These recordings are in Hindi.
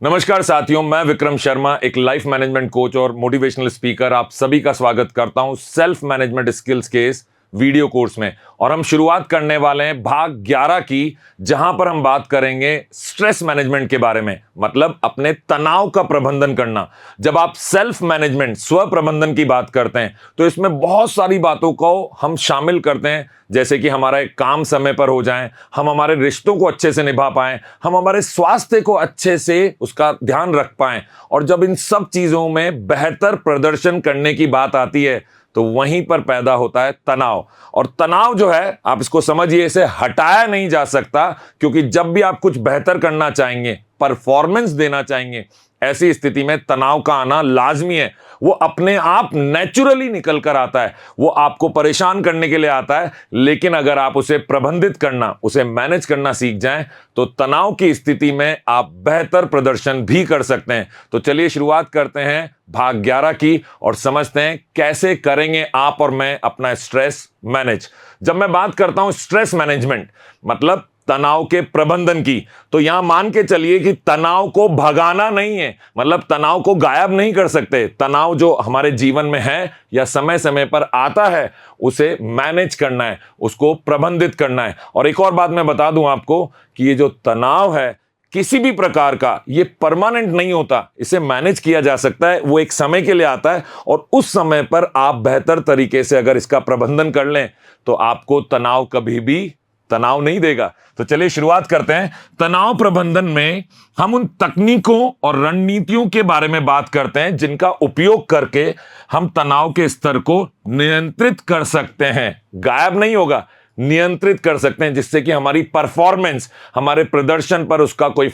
नमस्कार साथियों, मैं विक्रम शर्मा, एक लाइफ मैनेजमेंट कोच और मोटिवेशनल स्पीकर। आप सभी का स्वागत करता हूं सेल्फ मैनेजमेंट स्किल्स के इस वीडियो कोर्स में। और हम शुरुआत करने वाले हैं भाग 11 की, जहां पर हम बात करेंगे स्ट्रेस मैनेजमेंट के बारे में, मतलब अपने तनाव का प्रबंधन करना। जब आप सेल्फ मैनेजमेंट, स्व प्रबंधन की बात करते हैं तो इसमें बहुत सारी बातों को हम शामिल करते हैं, जैसे कि हमारा एक काम समय पर हो जाए, हम हमारे रिश्तों को अच्छे से निभा पाएं, हम हमारे स्वास्थ्य को अच्छे से उसका ध्यान रख पाएं। और जब इन सब चीजों में बेहतर प्रदर्शन करने की बात आती है तो वहीं पर पैदा होता है तनाव। और तनाव जो है, आप इसको समझिए, इसे हटाया नहीं जा सकता, क्योंकि जब भी आप कुछ बेहतर करना चाहेंगे, परफॉर्मेंस देना चाहेंगे, ऐसी स्थिति में तनाव का आना लाजमी है। वो अपने आप नेचुरली निकल कर आता है, वो आपको परेशान करने के लिए आता है, लेकिन अगर आप उसे प्रबंधित करना, उसे मैनेज करना सीख जाएं तो तनाव की स्थिति में आप बेहतर प्रदर्शन भी कर सकते हैं। तो चलिए शुरुआत करते हैं भाग 11 की और समझते हैं कैसे करेंगे आप और मैं अपना स्ट्रेस मैनेज। जब मैं बात करता हूं स्ट्रेस मैनेजमेंट, मतलब तनाव के प्रबंधन की, तो यहां मान के चलिए कि तनाव को भगाना नहीं है, मतलब तनाव को गायब नहीं कर सकते। तनाव जो हमारे जीवन में है या समय समय पर आता है, उसे मैनेज करना है, उसको प्रबंधित करना है। और एक और बात मैं बता दूं आपको कि ये जो तनाव है किसी भी प्रकार का, ये परमानेंट नहीं होता, इसे मैनेज किया जा सकता है, वो एक समय के लिए आता है। और उस समय पर आप बेहतर तरीके से अगर इसका प्रबंधन कर लें तो आपको तनाव कभी भी तनाव नहीं देगा। तो चलिए शुरुआत करते हैं। तनाव प्रबंधन में हम उन तकनीकों और रणनीतियों के बारे में बात करते हैं जिनका उपयोग करके हम तनाव के स्तर को नियंत्रित कर सकते हैं। गायब नहीं होगा, नियंत्रित कर सकते हैं, जिससे कि हमारी परफॉर्मेंस, हमारे प्रदर्शन पर उसका कोई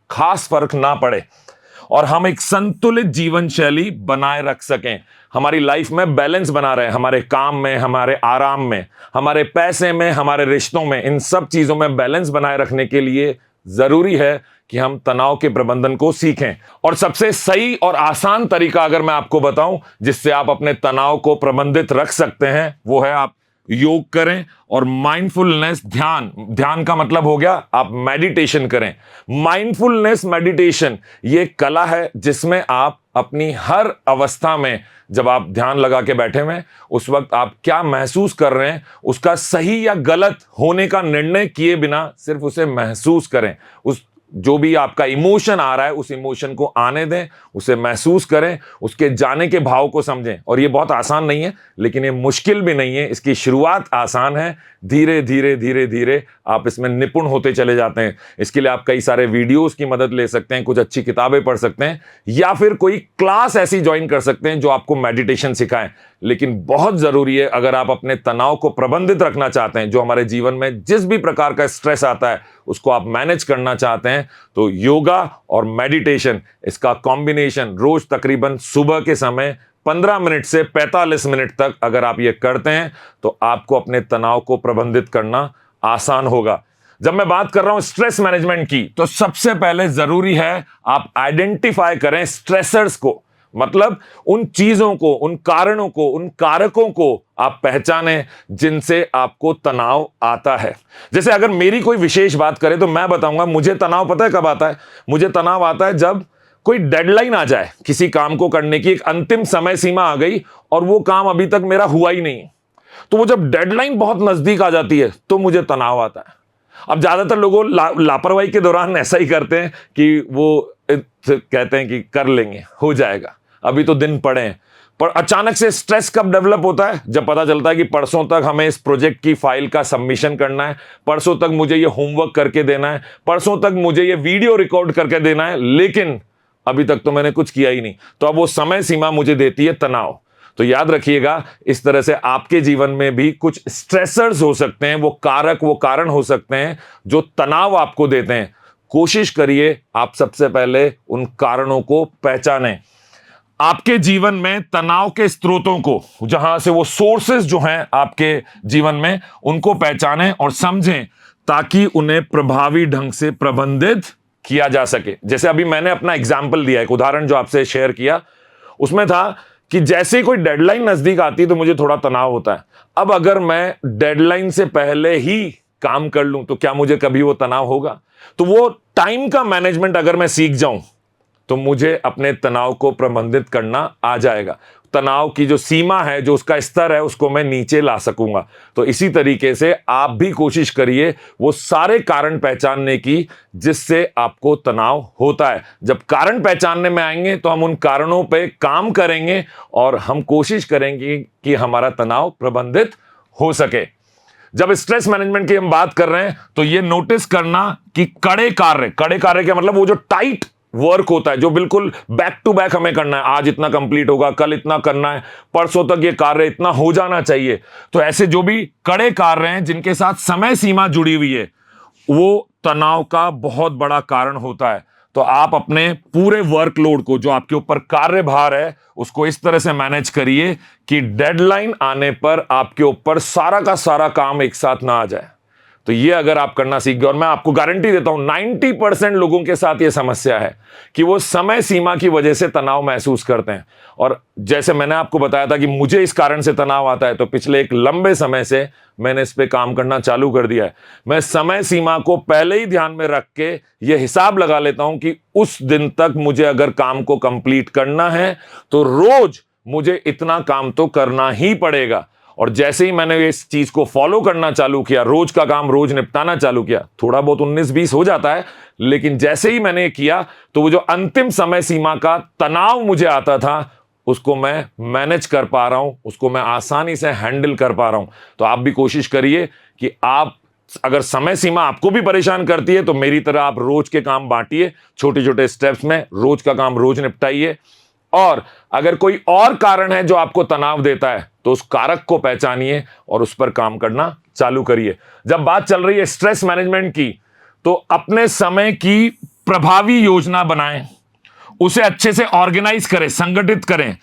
खास फर्क ना पड़े और हम एक संतुलित जीवन शैली बनाए रख सकें। हमारी लाइफ में बैलेंस बना रहे, हमारे काम में, हमारे आराम में, हमारे पैसे में, हमारे रिश्तों में, इन सब चीजों में बैलेंस बनाए रखने के लिए जरूरी है कि हम तनाव के प्रबंधन को सीखें। और सबसे सही और आसान तरीका अगर मैं आपको बताऊं जिससे आप अपने तनाव को प्रबंधित रख सकते हैं, वो है आप योग करें और माइंडफुलनेस, ध्यान का मतलब हो गया आप मेडिटेशन करें। माइंडफुलनेस मेडिटेशन ये कला है जिसमें आप अपनी हर अवस्था में, जब आप ध्यान लगा के बैठे हुए हैं, उस वक्त आप क्या महसूस कर रहे हैं, उसका सही या गलत होने का निर्णय किए बिना सिर्फ उसे महसूस करें। उस जो भी आपका इमोशन आ रहा है, उस इमोशन को आने दें, उसे महसूस करें, उसके जाने के भाव को समझें। और ये बहुत आसान नहीं है, लेकिन ये मुश्किल भी नहीं है। इसकी शुरुआत आसान है, धीरे धीरे धीरे धीरे आप इसमें निपुण होते चले जाते हैं। इसके लिए आप कई सारे वीडियोस की मदद ले सकते हैं, कुछ अच्छी किताबें पढ़ सकते हैं, या फिर कोई क्लास ऐसी ज्वाइन कर सकते हैं जो आपको मेडिटेशन सिखाएं। लेकिन बहुत जरूरी है, अगर आप अपने तनाव को प्रबंधित रखना चाहते हैं, जो हमारे जीवन में जिस भी प्रकार का स्ट्रेस आता है उसको आप मैनेज करना चाहते हैं, तो योगा और मेडिटेशन, इसका कॉम्बिनेशन रोज तकरीबन सुबह के समय 15 मिनट से 45 मिनट तक अगर आप ये करते हैं तो आपको अपने तनाव को प्रबंधित करना आसान होगा। जब मैं बात कर रहा हूं स्ट्रेस मैनेजमेंट की, तो सबसे पहले जरूरी है आप आइडेंटिफाई करें स्ट्रेसर्स को, मतलब उन चीजों को, उन कारणों को, उन कारकों को आप पहचानें जिनसे आपको तनाव आता है। जैसे अगर मेरी कोई विशेष बात करें तो मैं बताऊंगा, मुझे तनाव पता है कब आता है? मुझे तनाव आता है जब कोई डेडलाइन आ जाए, किसी काम को करने की एक अंतिम समय सीमा आ गई और वो काम अभी तक मेरा हुआ ही नहीं। तो वो जब डेडलाइन बहुत नजदीक आ जाती है तो मुझे तनाव आता है। अब ज्यादातर लोगों लापरवाही के दौरान ऐसा ही करते हैं कि वो कहते हैं कि कर लेंगे, हो जाएगा, अभी तो दिन पड़े हैं। पर अचानक से स्ट्रेस कब डेवलप होता है? जब पता चलता है कि परसों तक हमें इस प्रोजेक्ट की फाइल का सबमिशन करना है, परसों तक मुझे ये होमवर्क करके देना है, परसों तक मुझे ये वीडियो रिकॉर्ड करके देना है, लेकिन अभी तक तो मैंने कुछ किया ही नहीं। तो अब वो समय सीमा मुझे देती है तनाव। तो याद रखिएगा, इस तरह से आपके जीवन में भी कुछ स्ट्रेसर्स हो सकते हैं, वो कारक, वो कारण हो सकते हैं जो तनाव आपको देते हैं। कोशिश करिए आप सबसे पहले उन कारणों को पहचानें। आपके जीवन में तनाव के स्रोतों को, जहां से वो सोर्सेस जो हैं आपके जीवन में, उनको पहचानें और समझें ताकि उन्हें प्रभावी ढंग से प्रबंधित किया जा सके। जैसे अभी मैंने अपना एग्जाम्पल दिया, एक उदाहरण जो आपसे शेयर किया, उसमें था कि जैसे ही कोई डेडलाइन नजदीक आती है तो मुझे थोड़ा तनाव होता है। अब अगर मैं डेडलाइन से पहले ही काम कर लूं तो क्या मुझे कभी वो तनाव होगा? तो वो टाइम का मैनेजमेंट अगर मैं सीख जाऊं, तो मुझे अपने तनाव को प्रबंधित करना आ जाएगा। तनाव की जो सीमा है, जो उसका स्तर है, उसको मैं नीचे ला सकूंगा। तो इसी तरीके से आप भी कोशिश करिए वो सारे कारण पहचानने की जिससे आपको तनाव होता है। जब कारण पहचानने में आएंगे तो हम उन कारणों पे काम करेंगे और हम कोशिश करेंगे कि हमारा तनाव प्रबंधित हो सके। जब स्ट्रेस मैनेजमेंट की हम बात कर रहे हैं तो ये नोटिस करना कि कड़े कार्य का मतलब वो जो टाइट वर्क होता है, जो बिल्कुल बैक टू बैक हमें करना है, आज इतना कंप्लीट होगा, कल इतना करना है, परसों तक ये कार्य इतना हो जाना चाहिए। तो ऐसे जो भी कड़े कार्य हैं जिनके साथ समय सीमा जुड़ी हुई है, वो तनाव का बहुत बड़ा कारण होता है। तो आप अपने पूरे वर्कलोड को, जो आपके ऊपर कार्यभार है, उसको इस तरह से मैनेज करिए कि डेडलाइन आने पर आपके ऊपर सारा का सारा काम एक साथ ना आ जाए। तो ये अगर आप करना सीख गए, और मैं आपको गारंटी देता हूं 90% लोगों के साथ ये समस्या है कि वो समय सीमा की वजह से तनाव महसूस करते हैं। और जैसे मैंने आपको बताया था कि मुझे इस कारण से तनाव आता है, तो पिछले एक लंबे समय से मैंने इस पे काम करना चालू कर दिया है। मैं समय सीमा को पहले ही ध्यान में रख के ये हिसाब लगा लेता हूं कि उस दिन तक मुझे अगर काम को कंप्लीट करना है तो रोज मुझे इतना काम तो करना ही पड़ेगा। और जैसे ही मैंने इस चीज को फॉलो करना चालू किया, रोज का काम रोज निपटाना चालू किया, थोड़ा बहुत 19-20 हो जाता है, लेकिन जैसे ही मैंने किया तो वो जो अंतिम समय सीमा का तनाव मुझे आता था उसको मैं मैनेज कर पा रहा हूं, उसको मैं आसानी से हैंडल कर पा रहा हूं। तो आप भी कोशिश करिए कि आप, अगर समय सीमा आपको भी परेशान करती है तो मेरी तरह आप रोज के काम बांटिए, छोटे छोटे स्टेप्स में, रोज का काम रोज निपटाइए। और अगर कोई और कारण है जो आपको तनाव देता है तो उस कारक को पहचानिए और उस पर काम करना चालू करिए। जब बात चल रही है स्ट्रेस मैनेजमेंट की, तो अपने समय की प्रभावी योजना बनाएं, उसे अच्छे से ऑर्गेनाइज करें, संगठित करें,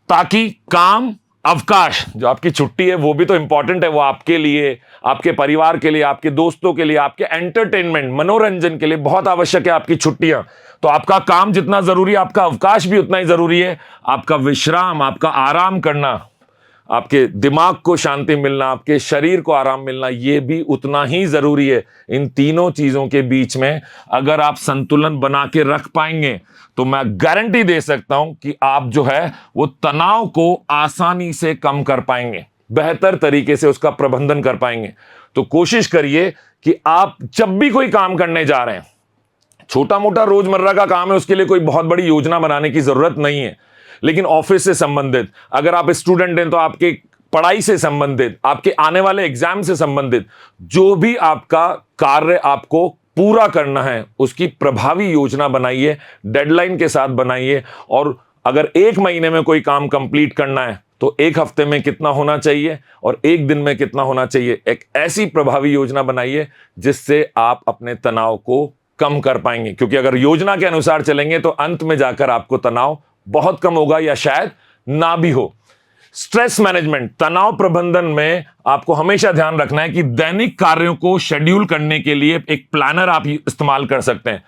ताकि काम, अवकाश, जो आपकी छुट्टी है वो भी तो इंपॉर्टेंट है, वो आपके लिए, आपके परिवार के लिए, आपके दोस्तों के लिए, आपके एंटरटेनमेंट, मनोरंजन के लिए बहुत आवश्यक है आपकी छुट्टियां। तो आपका काम जितना जरूरी है, आपका अवकाश भी उतना ही जरूरी है। आपका विश्राम, आपका आराम करना, आपके दिमाग को शांति मिलना, आपके शरीर को आराम मिलना, यह भी उतना ही जरूरी है। इन तीनों चीजों के बीच में अगर आप संतुलन बना के रख पाएंगे तो मैं गारंटी दे सकता हूं कि आप जो है वो तनाव को आसानी से कम कर पाएंगे, बेहतर तरीके से उसका प्रबंधन कर पाएंगे। तो कोशिश करिए कि आप जब भी कोई काम करने जा रहे हैं, छोटा मोटा रोजमर्रा का काम है, उसके लिए कोई बहुत बड़ी योजना बनाने की जरूरत नहीं है। लेकिन ऑफिस से संबंधित, अगर आप स्टूडेंट हैं तो आपके पढ़ाई से संबंधित, आपके आने वाले एग्जाम से संबंधित जो भी आपका कार्य आपको पूरा करना है, उसकी प्रभावी योजना बनाइए, डेडलाइन के साथ बनाइए। और अगर 1 महीने में कोई काम कंप्लीट करना है तो 1 हफ्ते में कितना होना चाहिए और 1 दिन में कितना होना चाहिए, एक ऐसी प्रभावी योजना बनाइए जिससे आप अपने तनाव को कम कर पाएंगे। क्योंकि अगर योजना के अनुसार चलेंगे तो अंत में जाकर आपको तनाव बहुत कम होगा या शायद ना भी हो। स्ट्रेस मैनेजमेंट, तनाव प्रबंधन में आपको हमेशा ध्यान रखना है कि दैनिक कार्यों को शेड्यूल करने के लिए एक प्लानर आप इस्तेमाल कर सकते हैं।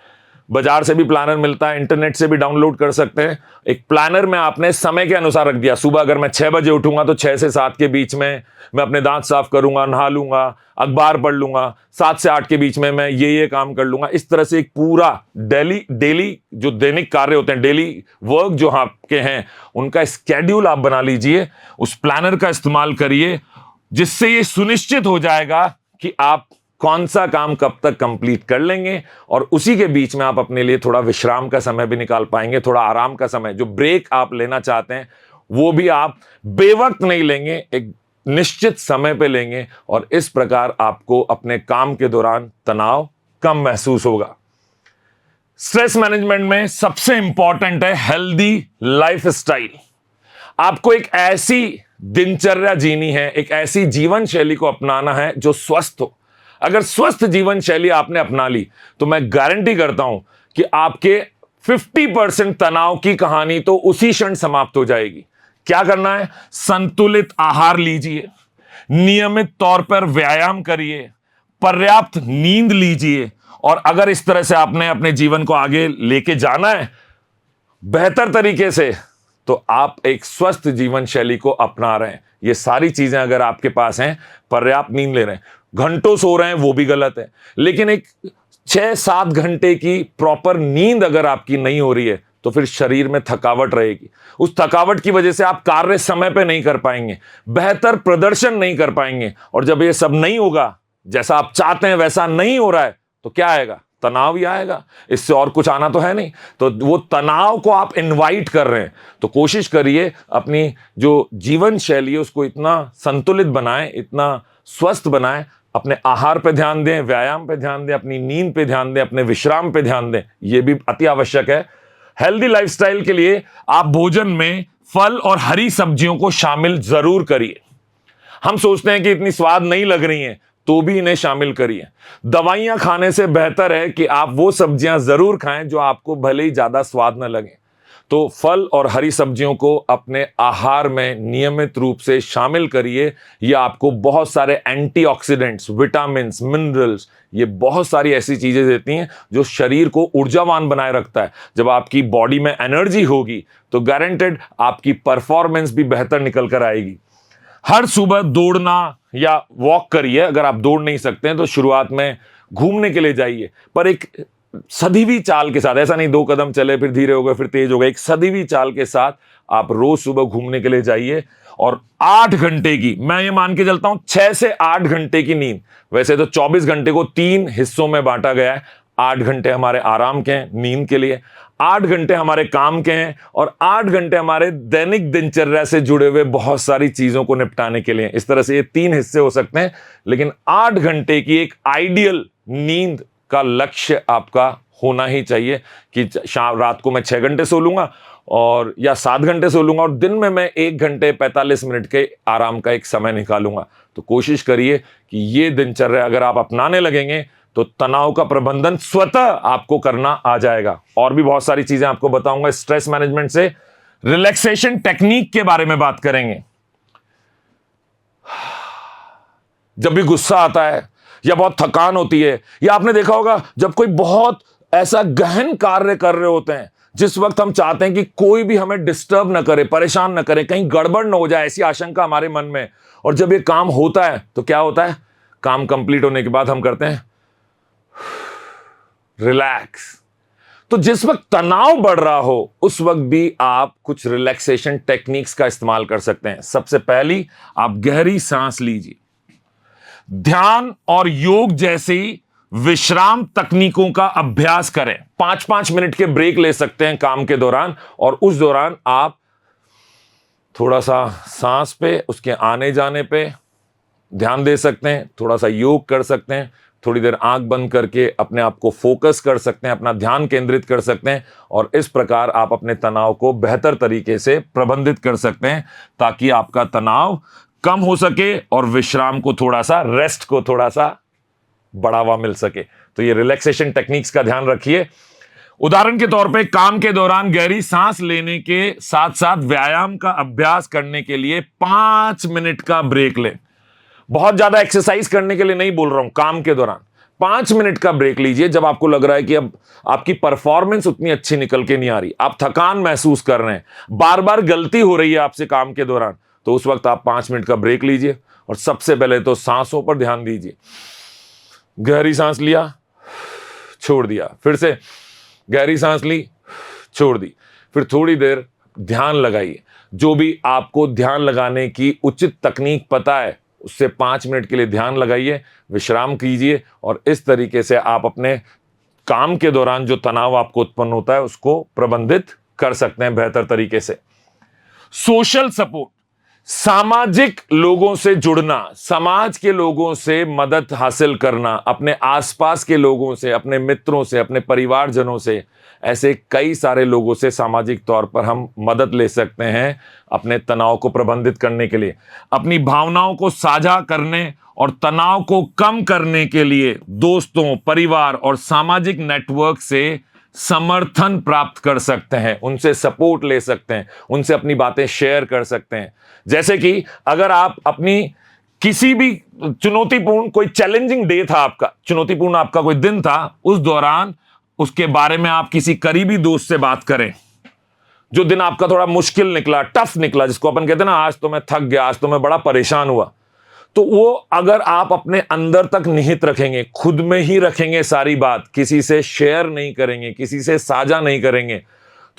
बाजार से भी प्लानर मिलता है, इंटरनेट से भी डाउनलोड कर सकते हैं। एक प्लानर में आपने समय के अनुसार रख दिया, सुबह अगर मैं 6 बजे उठूंगा तो 6 से 7 के बीच में मैं अपने दांत साफ करूंगा, नहा लूंगा, अखबार पढ़ लूंगा, 7 से 8 के बीच में मैं ये काम कर लूंगा। इस तरह से एक पूरा डेली जो दैनिक कार्य होते हैं, डेली वर्क जो आपके हैं, उनका स्केड्यूल आप बना लीजिए। उस प्लानर का इस्तेमाल करिए जिससे ये सुनिश्चित हो जाएगा कि आप कौन सा काम कब तक कंप्लीट कर लेंगे, और उसी के बीच में आप अपने लिए थोड़ा विश्राम का समय भी निकाल पाएंगे, थोड़ा आराम का समय, जो ब्रेक आप लेना चाहते हैं वो भी आप बेवक्त नहीं लेंगे, एक निश्चित समय पे लेंगे। और इस प्रकार आपको अपने काम के दौरान तनाव कम महसूस होगा। स्ट्रेस मैनेजमेंट में सबसे इंपॉर्टेंट है हेल्दी लाइफस्टाइल। आपको एक ऐसी दिनचर्या जीनी है, एक ऐसी जीवन शैली को अपनाना है जो स्वस्थ हो। अगर स्वस्थ जीवन शैली आपने अपना ली तो मैं गारंटी करता हूं कि आपके 50% तनाव की कहानी तो उसी क्षण समाप्त हो जाएगी। क्या करना है? संतुलित आहार लीजिए, नियमित तौर पर व्यायाम करिए, पर्याप्त नींद लीजिए। और अगर इस तरह से आपने अपने जीवन को आगे लेके जाना है बेहतर तरीके से, तो आप एक स्वस्थ जीवन शैली को अपना रहे हैं। ये सारी चीजें अगर आपके पास हैं, पर्याप्त नींद ले रहे हैं, घंटों सो रहे हैं, वो भी गलत है, लेकिन एक 6-7 घंटे की प्रॉपर नींद अगर आपकी नहीं हो रही है तो फिर शरीर में थकावट रहेगी। उस थकावट की वजह से आप कार्य समय पे नहीं कर पाएंगे, बेहतर प्रदर्शन नहीं कर पाएंगे। और जब ये सब नहीं होगा, जैसा आप चाहते हैं वैसा नहीं हो रहा है, तो क्या आएगा? तनाव ही आएगा। इससे और कुछ आना तो है नहीं। तो वो तनाव को आप इनवाइट कर रहे हैं। तो कोशिश करिए अपनी जो जीवन शैली है उसको इतना संतुलित बनाएं, इतना स्वस्थ बनाएं। अपने आहार पे ध्यान दें, व्यायाम पे ध्यान दें, अपनी नींद पे ध्यान दें, अपने विश्राम पे ध्यान दें। यह भी अति आवश्यक है। हेल्दी लाइफस्टाइल के लिए आप भोजन में फल और हरी सब्जियों को शामिल जरूर करिए। हम सोचते हैं कि इतनी स्वाद नहीं लग रही हैं, तो भी इन्हें शामिल करिए। दवाइयां खाने से बेहतर है कि आप वो सब्जियां जरूर खाएं जो आपको भले ही ज्यादा स्वाद न लगे। तो फल और हरी सब्जियों को अपने आहार में नियमित रूप से शामिल करिए। ये आपको बहुत सारे एंटीऑक्सीडेंट्स, विटामिन्स, मिनरल्स, ये बहुत सारी ऐसी चीजें देती हैं जो शरीर को ऊर्जावान बनाए रखता है। जब आपकी बॉडी में एनर्जी होगी तो गारंटेड आपकी परफॉर्मेंस भी बेहतर निकल कर आएगी। हर सुबह दौड़ना या वॉक करिए। अगर आप दौड़ नहीं सकते हैं तो शुरुआत में घूमने के लिए जाइए, पर एक सधीवी चाल के साथ। ऐसा नहीं 2 कदम चले फिर धीरे हो गए फिर तेज हो गए। एक सधीवी चाल के साथ आप रोज सुबह घूमने के लिए जाइए। और 8 घंटे की, मैं ये मान के चलता हूं 6 से 8 घंटे की नींद। वैसे तो 24 घंटे को 3 हिस्सों में बांटा गया है। 8 घंटे हमारे आराम के हैं, नींद के लिए, 8 घंटे हमारे काम के हैं, और 8 घंटे हमारे दैनिक दिनचर्या से जुड़े हुए बहुत सारी चीजों को निपटाने के लिए। इस तरह से ये 3 हिस्से हो सकते हैं, लेकिन 8 घंटे की एक आइडियल नींद का लक्ष्य आपका होना ही चाहिए कि रात को मैं 6 घंटे सो लूंगा और या 7 घंटे सो लूंगा, और दिन में मैं 1 घंटे 45 मिनट के आराम का एक समय निकालूंगा। तो कोशिश करिए कि ये दिनचर्या अगर आप अपनाने लगेंगे तो तनाव का प्रबंधन स्वतः आपको करना आ जाएगा। और भी बहुत सारी चीजें आपको बताऊंगा। स्ट्रेस मैनेजमेंट से रिलैक्सेशन टेक्निक के बारे में बात करेंगे। जब भी गुस्सा आता है या बहुत थकान होती है, या आपने देखा होगा जब कोई बहुत ऐसा गहन कार्य कर रहे होते हैं जिस वक्त हम चाहते हैं कि कोई भी हमें डिस्टर्ब ना करे, परेशान ना करे, कहीं गड़बड़ ना हो जाए, ऐसी आशंका हमारे मन में। और जब ये काम होता है तो क्या होता है? काम कंप्लीट होने के बाद हम करते हैं रिलैक्स। तो जिस वक्त तनाव बढ़ रहा हो उस वक्त भी आप कुछ रिलैक्सेशन टेक्निक्स का इस्तेमाल कर सकते हैं। सबसे पहली, आप गहरी सांस लीजिए। ध्यान और योग जैसी विश्राम तकनीकों का अभ्यास करें। 5-5 मिनट के ब्रेक ले सकते हैं काम के दौरान, और उस दौरान आप थोड़ा सा सांस पे, उसके आने जाने पे ध्यान दे सकते हैं, थोड़ा सा योग कर सकते हैं, थोड़ी देर आंख बंद करके अपने आप को फोकस कर सकते हैं, अपना ध्यान केंद्रित कर सकते हैं, और इस प्रकार आप अपने तनाव को बेहतर तरीके से प्रबंधित कर सकते हैं ताकि आपका तनाव कम हो सके और विश्राम को थोड़ा सा, रेस्ट को थोड़ा सा बढ़ावा मिल सके। तो ये रिलैक्सेशन टेक्निक्स का ध्यान रखिए। उदाहरण के तौर पे काम के दौरान गहरी सांस लेने के साथ साथ व्यायाम का अभ्यास करने के लिए 5 मिनट का ब्रेक लें। बहुत ज्यादा एक्सरसाइज करने के लिए नहीं बोल रहा हूं, काम के दौरान 5 मिनट का ब्रेक लीजिए। जब आपको लग रहा है कि अब आपकी परफॉर्मेंस उतनी अच्छी निकल के नहीं आ रही, आप थकान महसूस कर रहे हैं, बार बार गलती हो रही है आपसे काम के दौरान, तो उस वक्त आप 5 मिनट का ब्रेक लीजिए। और सबसे पहले तो सांसों पर ध्यान दीजिए। गहरी सांस लिया, छोड़ दिया, फिर से गहरी सांस ली, छोड़ दी, फिर थोड़ी देर ध्यान लगाइए। जो भी आपको ध्यान लगाने की उचित तकनीक पता है उससे 5 मिनट के लिए ध्यान लगाइए, विश्राम कीजिए, और इस तरीके से आप अपने काम के दौरान जो तनाव आपको उत्पन्न होता है उसको प्रबंधित कर सकते हैं बेहतर तरीके से। सोशल सपोर्ट, सामाजिक लोगों से जुड़ना, समाज के लोगों से मदद हासिल करना, अपने आसपास के लोगों से, अपने मित्रों से, अपने परिवारजनों से, ऐसे कई सारे लोगों से सामाजिक तौर पर हम मदद ले सकते हैं अपने तनाव को प्रबंधित करने के लिए। अपनी भावनाओं को साझा करने और तनाव को कम करने के लिए दोस्तों, परिवार और सामाजिक नेटवर्क से समर्थन प्राप्त कर सकते हैं, उनसे सपोर्ट ले सकते हैं, उनसे अपनी बातें शेयर कर सकते हैं। जैसे कि अगर आप अपनी किसी भी चुनौतीपूर्ण, कोई चैलेंजिंग डे था आपका, चुनौतीपूर्ण आपका कोई दिन था, उस दौरान उसके बारे में आप किसी करीबी दोस्त से बात करें। जो दिन आपका थोड़ा मुश्किल निकला, टफ निकला, जिसको अपन कहते हैं ना, आज तो मैं थक गया, आज तो मैं बड़ा परेशान हुआ, तो वो अगर आप अपने अंदर तक निहित रखेंगे, खुद में ही रखेंगे सारी बात, किसी से शेयर नहीं करेंगे, किसी से साझा नहीं करेंगे,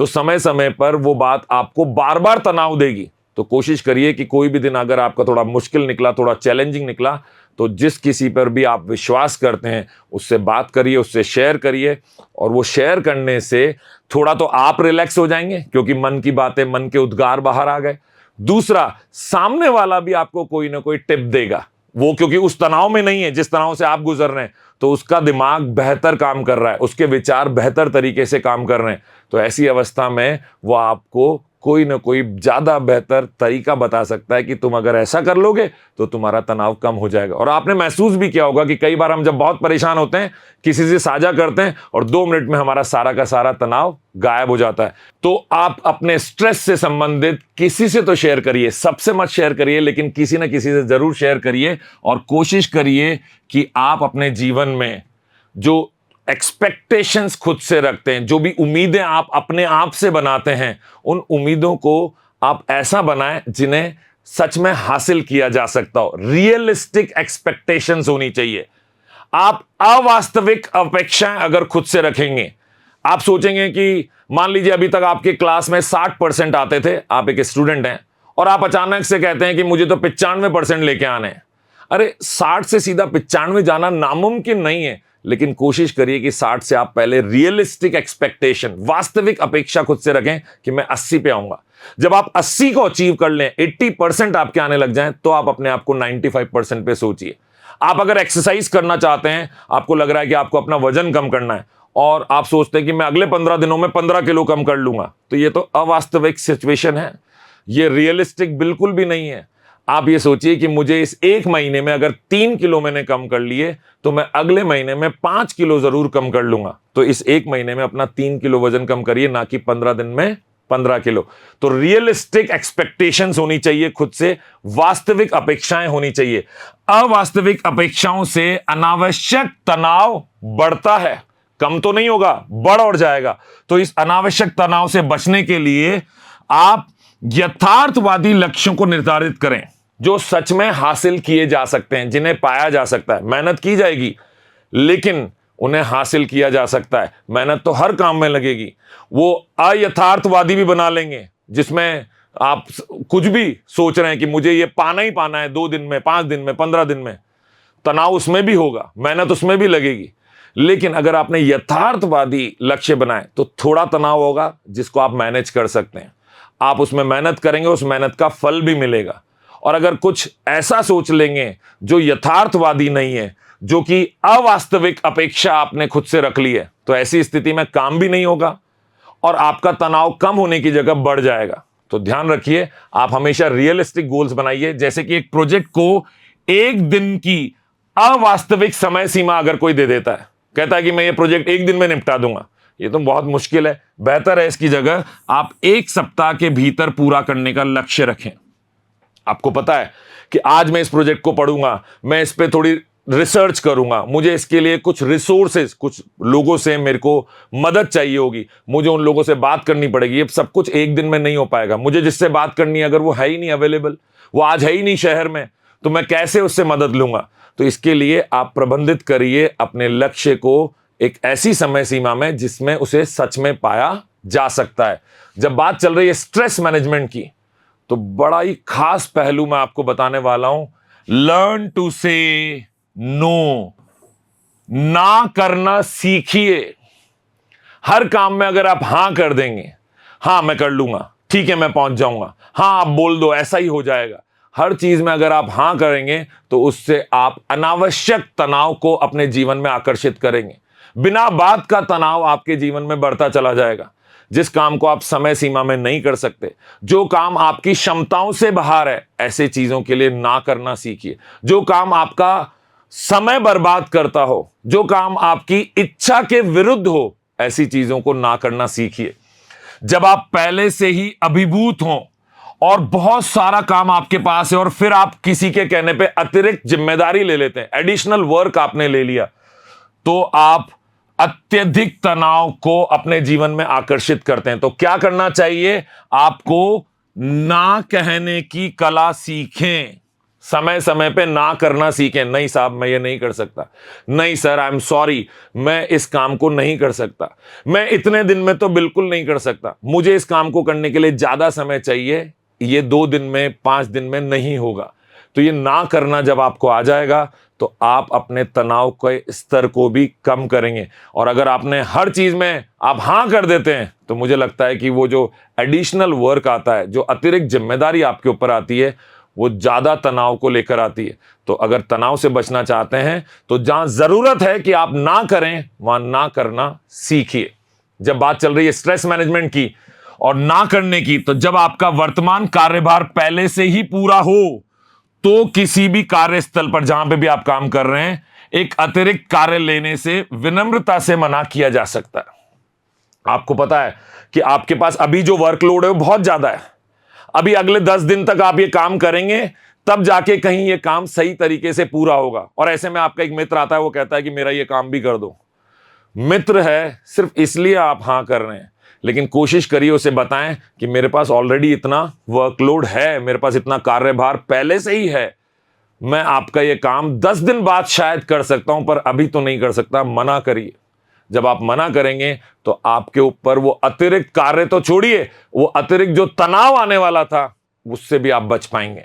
तो समय समय पर वो बात आपको बार बार तनाव देगी। तो कोशिश करिए कि कोई भी दिन अगर आपका थोड़ा मुश्किल निकला, थोड़ा चैलेंजिंग निकला, तो जिस किसी पर भी आप विश्वास करते हैं उससे बात करिए, उससे शेयर करिए। और वो शेयर करने से थोड़ा तो आप रिलैक्स हो जाएंगे क्योंकि मन की बातें, मन के उद्गार बाहर आ गए। दूसरा, सामने वाला भी आपको कोई ना कोई टिप देगा, वो क्योंकि उस तनाव में नहीं है जिस तनाव से आप गुजर रहे हैं, तो उसका दिमाग बेहतर काम कर रहा है, उसके विचार बेहतर तरीके से काम कर रहे हैं। तो ऐसी अवस्था में वो आपको कोई ना कोई ज्यादा बेहतर तरीका बता सकता है कि तुम अगर ऐसा कर लोगे तो तुम्हारा तनाव कम हो जाएगा। और आपने महसूस भी किया होगा कि कई बार हम जब बहुत परेशान होते हैं, किसी से साझा करते हैं और 2 मिनट में हमारा सारा का सारा तनाव गायब हो जाता है। तो आप अपने स्ट्रेस से संबंधित किसी से तो शेयर करिए, सबसे मत शेयर करिए, लेकिन किसी ना किसी से जरूर शेयर करिए। और कोशिश करिए कि आप अपने जीवन में जो एक्सपेक्टेशंस खुद से रखते हैं, जो भी उम्मीदें आप अपने आप से बनाते हैं, उन उम्मीदों को आप ऐसा बनाएं जिन्हें सच में हासिल किया जा सकता हो। रियलिस्टिक एक्सपेक्टेशंस होनी चाहिए। आप अवास्तविक अपेक्षाएं अगर खुद से रखेंगे, आप सोचेंगे कि मान लीजिए अभी तक आपके क्लास में 60% आते थे, आप एक स्टूडेंट हैं और आप अचानक से कहते हैं कि मुझे तो 95% लेके आने हैं। अरे 60 से सीधा 95 जाना नामुमकिन नहीं है, लेकिन कोशिश करिए कि 60 से आप पहले रियलिस्टिक एक्सपेक्टेशन, वास्तविक अपेक्षा खुद से रखें कि मैं 80 पे आऊंगा। जब आप 80 को अचीव कर लें, 80% आपके आने लग जाएं, तो आप अपने आप को 95% पे सोचिए। आप अगर एक्सरसाइज करना चाहते हैं, आपको लग रहा है कि आपको अपना वजन कम करना है और आप सोचते हैं कि मैं अगले 15 दिनों में 15 किलो कम कर लूंगा, तो ये तो अवास्तविक सिचुएशन है, ये रियलिस्टिक बिल्कुल भी नहीं है। आप ये सोचिए कि मुझे इस 1 महीने में अगर 3 किलो मैंने कम कर लिए, तो मैं अगले महीने में 5 किलो जरूर कम कर लूंगा। तो इस 1 महीने में अपना 3 किलो वजन कम करिए, ना कि 15 दिन में 15 किलो। तो रियलिस्टिक एक्सपेक्टेशंस होनी चाहिए खुद से, वास्तविक अपेक्षाएं होनी चाहिए। अवास्तविक अपेक्षाओं से अनावश्यक तनाव बढ़ता है, कम तो नहीं होगा, बढ़ और जाएगा। तो इस अनावश्यक तनाव से बचने के लिए आप यथार्थवादी लक्ष्यों को निर्धारित करें, जो सच में हासिल किए जा सकते हैं, जिन्हें पाया जा सकता है। मेहनत की जाएगी लेकिन उन्हें हासिल किया जा सकता है। मेहनत तो हर काम में लगेगी। वो अयथार्थवादी भी बना लेंगे जिसमें आप कुछ भी सोच रहे हैं कि मुझे ये पाना ही पाना है 2 दिन में, 5 दिन में, 15 दिन में, तनाव उसमें भी होगा, मेहनत उसमें भी लगेगी। लेकिन अगर आपने यथार्थवादी लक्ष्य बनाए तो थोड़ा तनाव होगा जिसको आप मैनेज कर सकते हैं। आप उसमें मेहनत करेंगे, उस मेहनत का फल भी मिलेगा। और अगर कुछ ऐसा सोच लेंगे जो यथार्थवादी नहीं है, जो कि अवास्तविक अपेक्षा आपने खुद से रख ली है, तो ऐसी स्थिति में काम भी नहीं होगा और आपका तनाव कम होने की जगह बढ़ जाएगा। तो ध्यान रखिए, आप हमेशा रियलिस्टिक गोल्स बनाइए। जैसे कि एक प्रोजेक्ट को 1 दिन की अवास्तविक समय सीमा अगर कोई दे देता है, कहता है कि मैं ये प्रोजेक्ट 1 दिन में निपटा दूंगा, ये तो बहुत मुश्किल है। बेहतर है इसकी जगह आप 1 सप्ताह के भीतर पूरा करने का लक्ष्य रखें। आपको पता है कि आज मैं इस प्रोजेक्ट को पढ़ूंगा, मैं इस पे थोड़ी रिसर्च करूंगा, मुझे इसके लिए कुछ रिसोर्सेज, कुछ लोगों से मेरे को मदद चाहिए होगी, मुझे उन लोगों से बात करनी पड़ेगी। ये सब कुछ 1 दिन में नहीं हो पाएगा। मुझे जिससे बात करनी है, अगर वो है ही नहीं अवेलेबल, वो आज है ही नहीं शहर में, तो मैं कैसे उससे मदद लूंगा? तो इसके लिए आप प्रबंधित करिए अपने लक्ष्य को एक ऐसी समय सीमा में जिसमें उसे सच में पाया जा सकता है। जब बात चल रही है स्ट्रेस मैनेजमेंट की, तो बड़ा ही खास पहलू मैं आपको बताने वाला हूं। लर्न टू से नो, ना करना सीखिए। हर काम में अगर आप हां कर देंगे, हां मैं कर लूंगा, ठीक है मैं पहुंच जाऊंगा, हां आप बोल दो ऐसा ही हो जाएगा, हर चीज में अगर आप हां करेंगे तो उससे आप अनावश्यक तनाव को अपने जीवन में आकर्षित करेंगे। बिना बात का तनाव आपके जीवन में बढ़ता चला जाएगा। जिस काम को आप समय सीमा में नहीं कर सकते, जो काम आपकी क्षमताओं से बाहर है, ऐसे चीजों के लिए ना करना सीखिए। जो काम आपका समय बर्बाद करता हो, जो काम आपकी इच्छा के विरुद्ध हो, ऐसी चीजों को ना करना सीखिए। जब आप पहले से ही अभिभूत हों और बहुत सारा काम आपके पास है और फिर आप किसी के कहने पे अतिरिक्त जिम्मेदारी ले लेते हैं, एडिशनल वर्क आपने ले लिया, तो आप अत्यधिक तनाव को अपने जीवन में आकर्षित करते हैं। तो क्या करना चाहिए? आपको ना कहने की कला सीखें। समय समय पे ना करना सीखें। नहीं साहब मैं ये नहीं कर सकता, नहीं सर आई एम सॉरी मैं इस काम को नहीं कर सकता, मैं इतने दिन में तो बिल्कुल नहीं कर सकता, मुझे इस काम को करने के लिए ज्यादा समय चाहिए, ये 2 दिन में 5 दिन में नहीं होगा। तो ये ना करना जब आपको आ जाएगा तो आप अपने तनाव के स्तर को भी कम करेंगे। और अगर आपने हर चीज में आप हां कर देते हैं तो मुझे लगता है कि वो जो एडिशनल वर्क आता है, जो अतिरिक्त जिम्मेदारी आपके ऊपर आती है, वो ज्यादा तनाव को लेकर आती है। तो अगर तनाव से बचना चाहते हैं तो जहां जरूरत है कि आप ना करें वहां ना करना सीखिए। जब बात चल रही है स्ट्रेस मैनेजमेंट की और ना करने की, तो जब आपका वर्तमान कार्यभार पहले से ही पूरा हो तो किसी भी कार्यस्थल पर जहां पे भी आप काम कर रहे हैं एक अतिरिक्त कार्य लेने से विनम्रता से मना किया जा सकता है। आपको पता है कि आपके पास अभी जो वर्कलोड है वो बहुत ज्यादा है, अभी अगले 10 दिन तक आप ये काम करेंगे तब जाके कहीं ये काम सही तरीके से पूरा होगा। और ऐसे में आपका एक मित्र आता है, वो कहता है कि मेरा ये काम भी कर दो। मित्र है सिर्फ इसलिए आप हां कर रहे हैं, लेकिन कोशिश करिए उसे बताएं कि मेरे पास ऑलरेडी इतना वर्कलोड है, मेरे पास इतना कार्यभार पहले से ही है, मैं आपका ये काम 10 दिन बाद शायद कर सकता हूं पर अभी तो नहीं कर सकता। मना करिए। जब आप मना करेंगे तो आपके ऊपर वो अतिरिक्त कार्य तो छोड़िए, वो अतिरिक्त जो तनाव आने वाला था उससे भी आप बच पाएंगे।